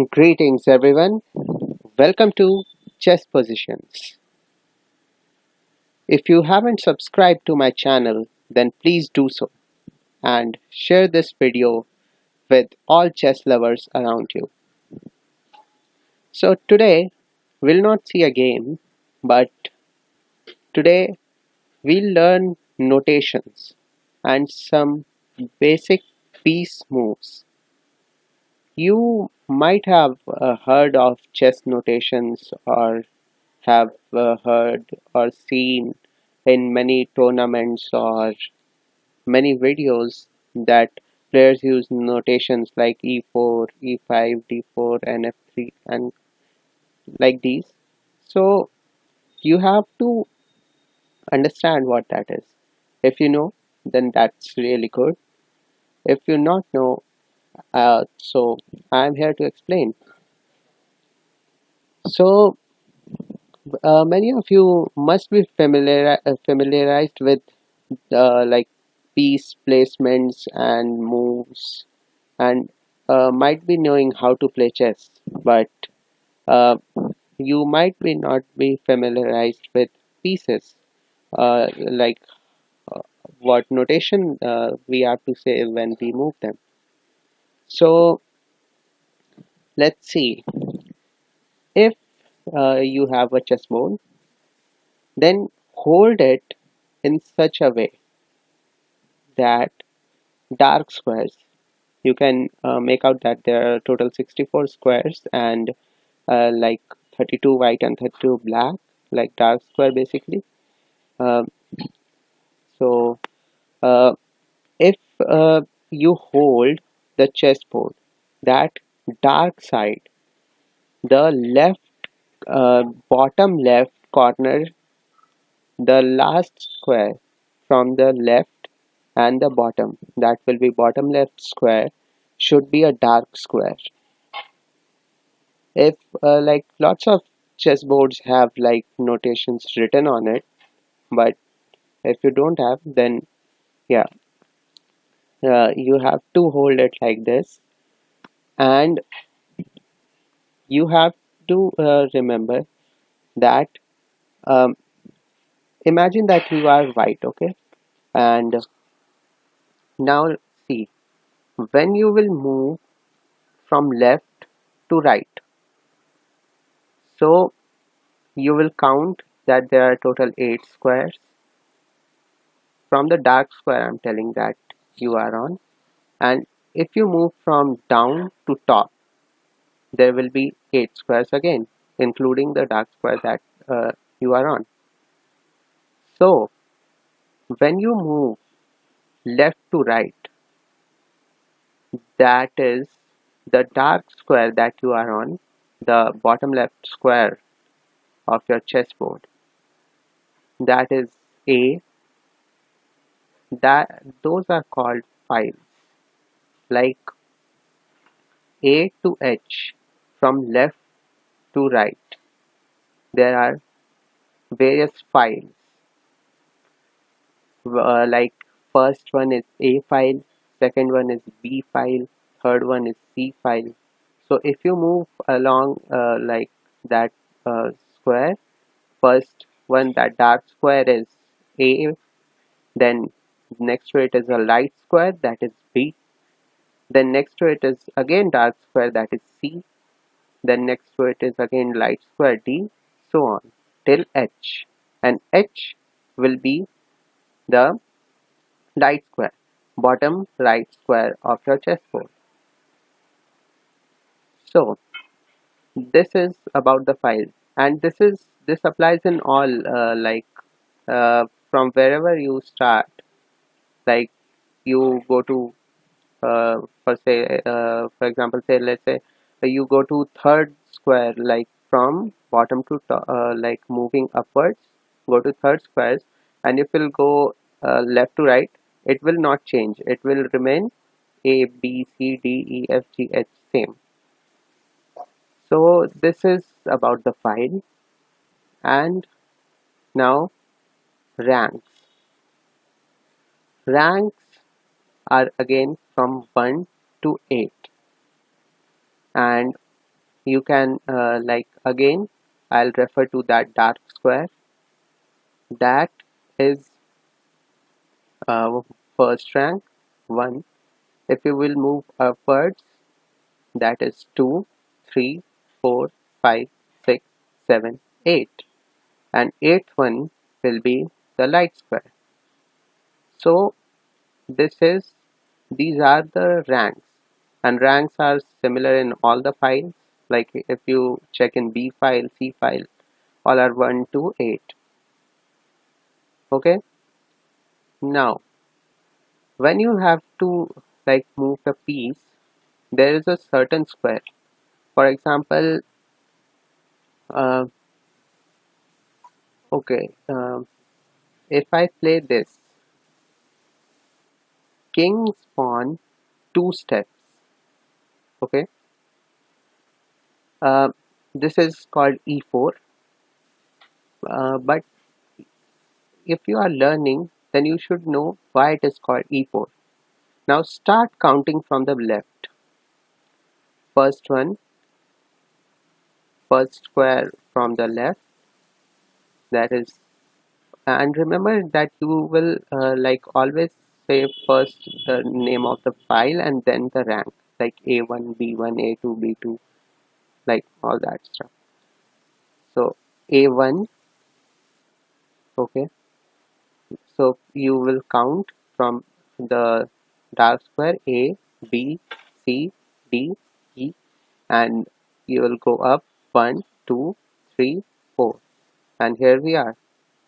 Greetings everyone. Welcome to Chess Positions. If you haven't subscribed to my channel, then please do so and share this video with all chess lovers around you. So today we'll not see a game, but today we'll learn notations and some basic piece moves. You might have heard of chess notations or have heard or seen in many tournaments or many videos that players use notations like e4, e5, d4, and f3 and like these. So you have to understand what that is. If you know, then that's really good. If you not know, so I'm here to explain. So many of you must be familiarized with like piece placements and moves and might be knowing how to play chess, but uh, you might be not be familiarized with pieces, like uh, what notation we have to say when we move them. So let's see. If you have a chessboard, then hold it in such a way that dark squares, you can make out that there are total 64 squares and like 32 white and 32 black, like dark square basically. Um so uh, if you hold the chessboard, that dark side, the left, bottom left corner, the last square from the left and the bottom, that will be bottom left square, should be a dark square. If like lots of chessboards have like notations written on it, but if you don't have, then yeah, you have to hold it like this, and you have to remember that, um, imagine that you are white, okay, and now see, when you will move from left to right, so you will count that there are total 8 squares from the dark square. I'm telling that you are on. And if you move from down to top, there will be 8 squares again, including the dark square that you are on. So when you move left to right, that is the dark square that you are on, the bottom left square of your chessboard, that is A, that those are called files, like A to H, from left to right. There are various files, like first one is A file, second one is B file, third one is C file. So if you move along like that square, first one, that dark square, is A, then next to it is a light square, that is B, then next to it is again dark square, that is C, then next to it is again light square, D, so on till H, and H will be the light square, bottom right square of your chessboard. So this is about the file, and this applies in all, from wherever you start, like you go to, for example, say, let's say you go to third square, like from bottom to top, like moving upwards, go to third squares, and if you'll go left to right, it will not change, it will remain A, B, C, D, E, F, G, H, same. So this is about the file. And now ranks. Ranks are again from 1 to 8, and you can like again I'll refer to that dark square. That is uh, first rank 1. If you will move upwards, that is 2, 3, 4, 5, 6, 7, 8, and eighth one will be the light square. So this is these are the ranks, and ranks are similar in all the files. Like if you check in B file, C file, all are 1 to 8. Okay. Now when you have to like move the piece, there is a certain square. For example, uh, okay, if I play this king pawn 2 steps, okay, uh, this is called e4. But if you are learning, then you should know why it is called e4. Now start counting from the left. First one, first square from the left, that is, and remember that you will like always say first the name of the file and then the rank, like A1, B1, A2, B2, like all that stuff. So A1, okay, so you will count from the dark square A, B, C, D, E, and you will go up 1, 2, 3, 4, and here we are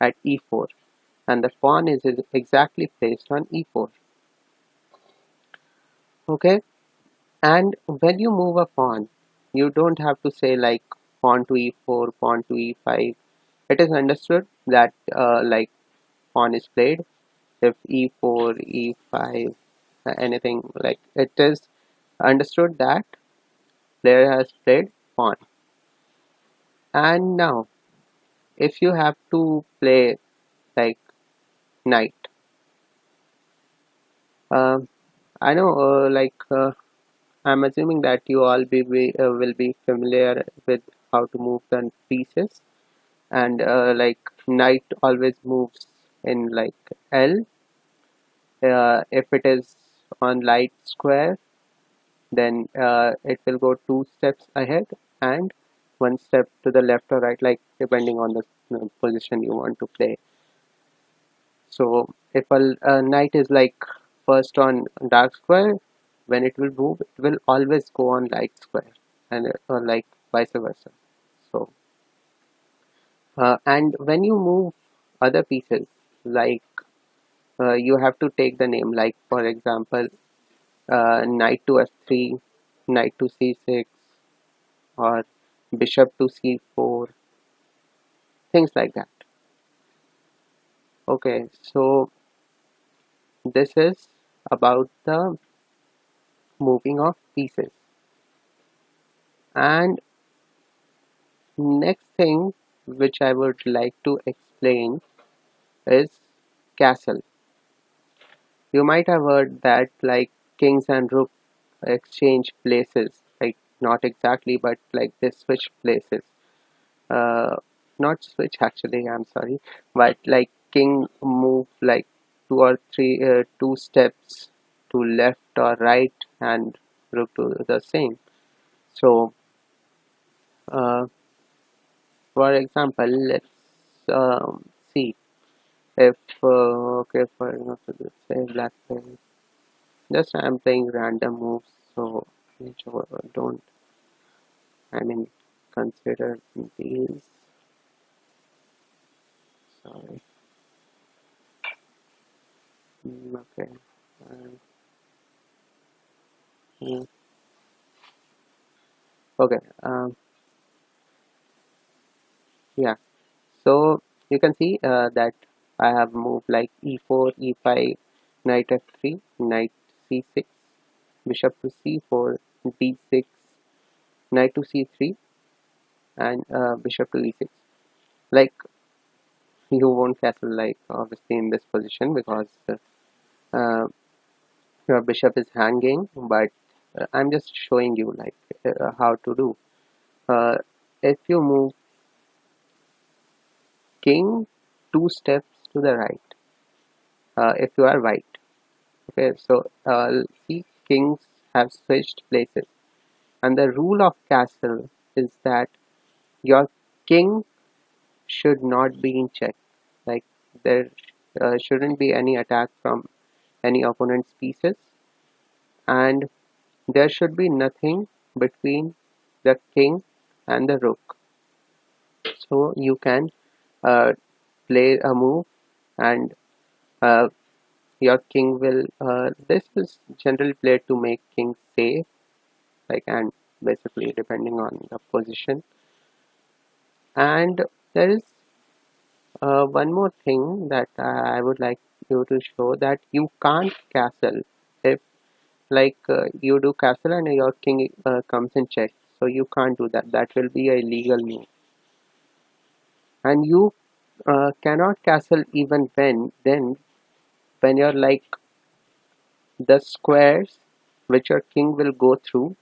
at E4, and the pawn is exactly placed on E4. Okay, and when you move a pawn, you don't have to say like pawn to E4, pawn to E5. It is understood that like pawn is played if E4, E5, anything, like it is understood that player has played pawn. And now if you have to play like knight, um, I know I'm assuming that you all will be familiar with how to move the pieces, and like knight always moves in like L. If it is on light square, then it will go 2 steps ahead and 1 step to the left or right, like depending on the position you want to play. So if a knight is like first on dark square, when it will move, it will always go on light square, and like vice versa. So and when you move other pieces, like you have to take the name, like for example, knight to f3, knight to c6, or bishop to c4, things like that. Okay, so this is about the moving of pieces. And next thing which I would like to explain is castle. You might have heard that like kings and rook exchange places, like not exactly, but like they switch places. Uh, Not switch actually, I'm sorry, but like king move like 2 steps to left or right, and rook to the same. So uh, for example, let's see if okay, for example, let's say black plays. Just I'm playing random moves, so don't, I mean, consider these. Sorry. Okay. Uh, mm, okay. Yeah. So you can see that I have moved like e4, e5, knight f3, knight c6, bishop to c4, d6, knight to c3, and bishop to e6. Like you won't castle like obviously in this position because uh, your bishop is hanging, but I'm just showing you like how to do. uh, if you move king 2 steps to the right, if you are white. Okay, so see, kings have switched places, and the rule of castle is that your king should not be in check. Like there shouldn't be any attack from any opponent's pieces, and there should be nothing between the king and the rook. So you can uh, play a move, and uh, your king will. This is generally played to make king safe, like, and basically depending on the position. And there is one more thing that I would like you to show, that you can't castle if, like, you do castle and your king comes in check. So you can't do that. That will be a legal move. And you cannot castle even when you're like the squares which your king will go through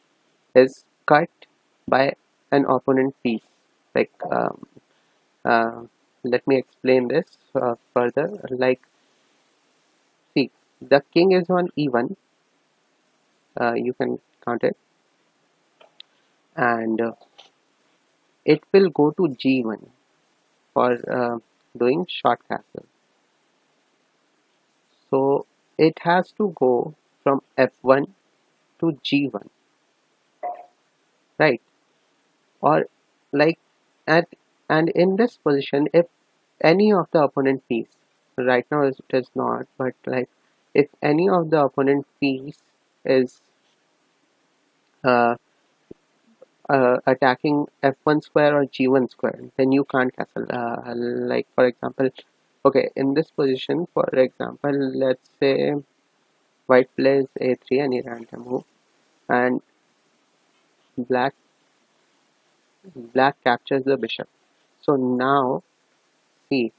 is cut by an opponent piece. Like uh, let me explain this further. Like, see, the king is on e1. You can count it, and it will go to g1 for doing short castle. So it has to go from f1 to g1, right? Or like at and in this position, if any of the opponent piece, right now it is not, but like if any of the opponent piece is uh, attacking f1 square or g1 square, then you can't castle. Like for example, okay, in this position, for example, let's say white plays a3 any random move, and black captures the bishop. So now see,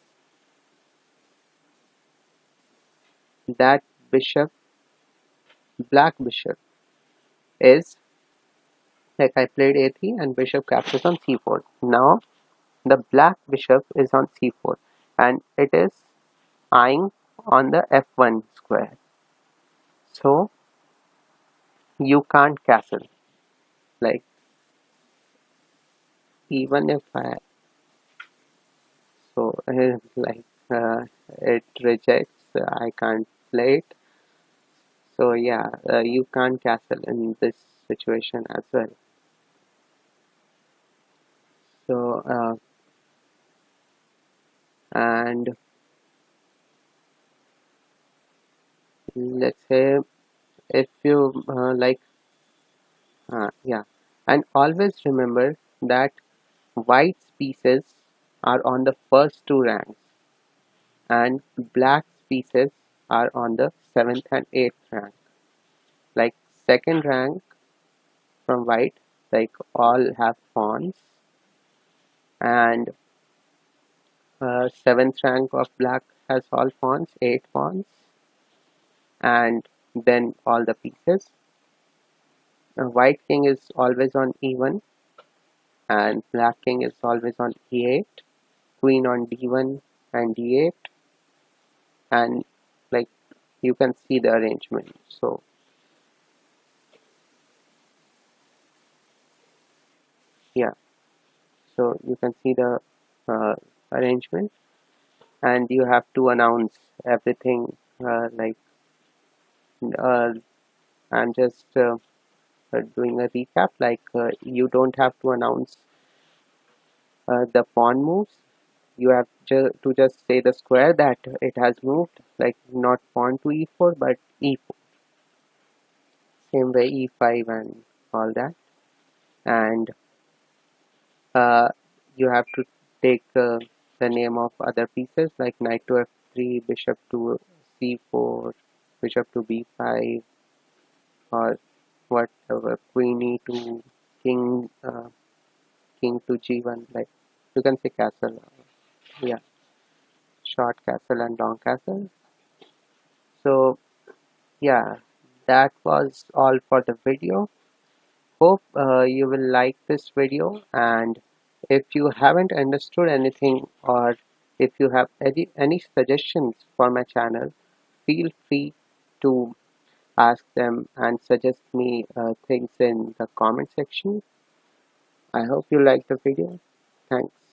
that bishop, black bishop, is like, I played a3 and bishop captures on c4. Now the black bishop is on c4 and it is eyeing on the f1 square. So you can't castle. Like, even if I, so like it rejects, I can't play it. So yeah, you can't castle in this situation as well. So and let's say, if you yeah, and always remember that white's pieces are on the first two ranks and black's pieces are on the seventh and eighth rank. Like second rank from white, like all have pawns, and seventh rank of black has all pawns, 8 pawns, and then all the pieces. White king is always on e1 and black king is always on e8, queen on d1 and d8, and like you can see the arrangement. So yeah, so you can see the uh, arrangement, and you have to announce everything. Like uh, I'm just doing a recap. Like you don't have to announce the pawn moves. You have to just say the square that it has moved, like not pawn to e4 but e4. Same way e5 and all that. And uh, you have to take the name of other pieces, like knight to f3, bishop to c4, bishop to b5, or whatever, queen e2, king king to g1. Like you can say castle. Yeah, short castle and long castle. So yeah, that was all for the video. hope you will like this video, and if you haven't understood anything or if you have any suggestions for my channel, feel free to ask them and suggest me things in the comment section. I hope you like the video. Thanks.